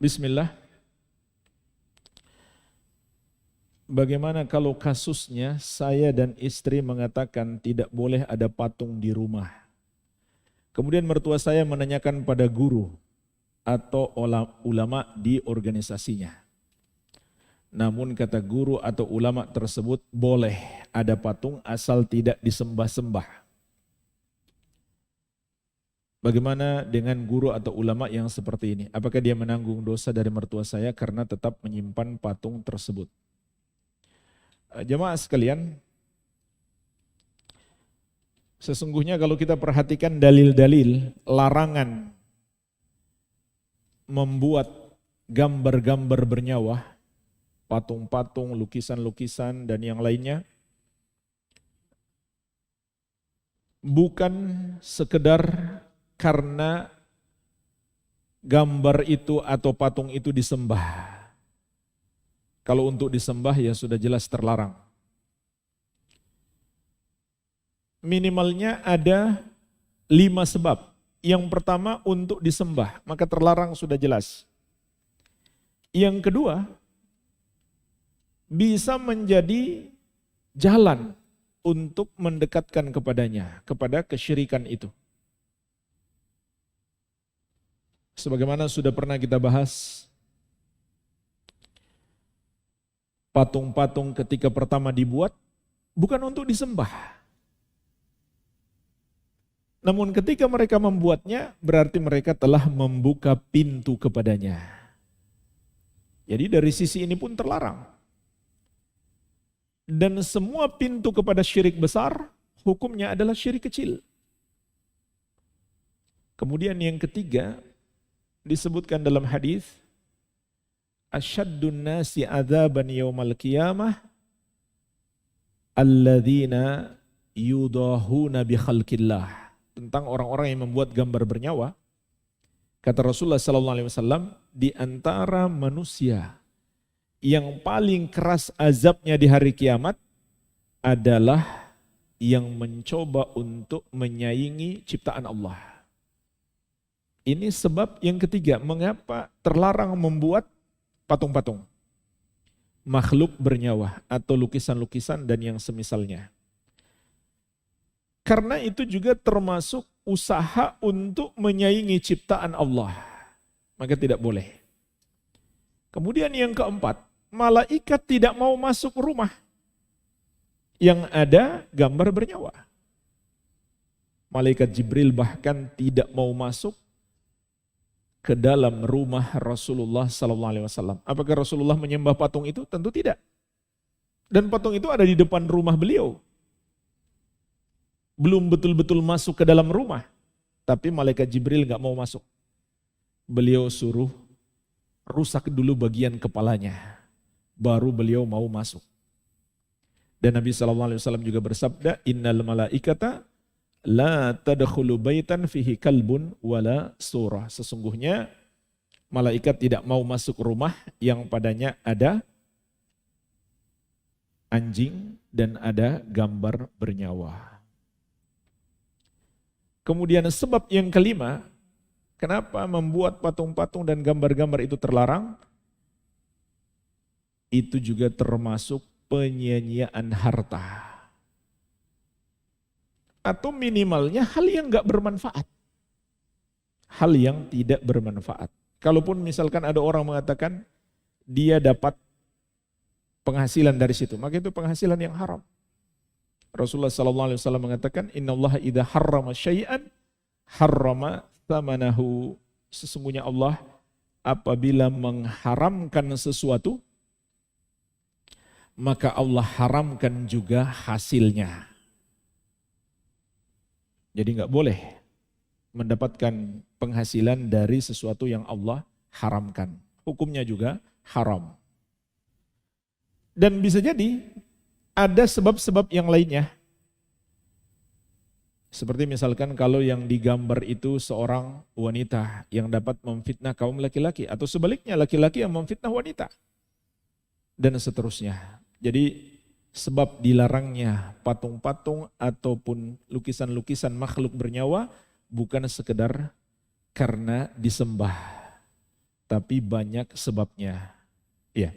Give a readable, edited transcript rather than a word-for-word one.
Bismillah. Bagaimana kalau kasusnya saya dan istri mengatakan tidak boleh ada patung di rumah. Kemudian mertua saya menanyakan pada guru atau ulama di organisasinya. Namun kata guru atau ulama tersebut boleh ada patung asal tidak disembah-sembah. Bagaimana dengan guru atau ulama yang seperti ini? Apakah dia menanggung dosa dari mertua saya karena tetap menyimpan patung tersebut? Jemaah sekalian, sesungguhnya kalau kita perhatikan dalil-dalil larangan membuat gambar-gambar bernyawa, patung-patung, lukisan-lukisan dan yang lainnya, bukan sekedar karena gambar itu atau patung itu disembah. Kalau untuk disembah ya sudah jelas terlarang. Minimalnya ada 5 sebab. Yang pertama untuk disembah, maka terlarang sudah jelas. Yang kedua, bisa menjadi jalan untuk mendekatkan kepadanya, kepada kesyirikan itu. Sebagaimana sudah pernah kita bahas, patung-patung ketika pertama dibuat bukan untuk disembah. Namun ketika mereka membuatnya berarti mereka telah membuka pintu kepadanya. Jadi dari sisi ini pun terlarang. Dan semua pintu kepada syirik besar hukumnya adalah syirik kecil. Kemudian yang ketiga disebutkan dalam hadis, asyaddun nasi adzaban yaumal qiyamah alladzina yudahuna bi khalqillah. Tentang orang-orang yang membuat gambar bernyawa, kata Rasulullah sallallahu alaihi wasallam, di antara manusia yang paling keras azabnya di hari kiamat adalah yang mencoba untuk menyaingi ciptaan Allah. Ini sebab yang ketiga mengapa terlarang membuat patung-patung, makhluk bernyawa atau lukisan-lukisan dan yang semisalnya. Karena itu juga termasuk usaha untuk menyaingi ciptaan Allah. Maka tidak boleh. Kemudian yang keempat, malaikat tidak mau masuk rumah yang ada gambar bernyawa. Malaikat Jibril bahkan tidak mau masuk ke dalam rumah Rasulullah SAW. Apakah Rasulullah menyembah patung itu? Tentu tidak. Dan patung itu ada di depan rumah beliau. Belum betul-betul masuk ke dalam rumah. Tapi malaikat Jibril gak mau masuk. Beliau suruh rusak dulu bagian kepalanya. Baru beliau mau masuk. Dan Nabi SAW juga bersabda, innal malaikata la tadkhulu baitan fihi kalbun wala surah. Sesungguhnya malaikat tidak mau masuk rumah yang padanya ada anjing dan ada gambar bernyawa. Kemudian sebab yang kelima, kenapa membuat patung-patung dan gambar-gambar itu terlarang? Itu juga termasuk penyia-nyiaan harta. Atau minimalnya hal yang gak bermanfaat. Hal yang tidak bermanfaat. Kalaupun misalkan ada orang mengatakan dia dapat penghasilan dari situ, maka itu penghasilan yang haram. Rasulullah SAW mengatakan, innallaha idza harrama syai'an harrama thamanahu. Sesungguhnya Allah apabila mengharamkan sesuatu, maka Allah haramkan juga hasilnya. Jadi nggak boleh mendapatkan penghasilan dari sesuatu yang Allah haramkan. Hukumnya juga haram. Dan bisa jadi ada sebab-sebab yang lainnya. Seperti misalkan kalau yang digambar itu seorang wanita yang dapat memfitnah kaum laki-laki. Atau sebaliknya laki-laki yang memfitnah wanita. Dan seterusnya. Jadi sebab dilarangnya patung-patung ataupun lukisan-lukisan makhluk bernyawa bukan sekedar karena disembah. tapi banyak sebabnya. Ya.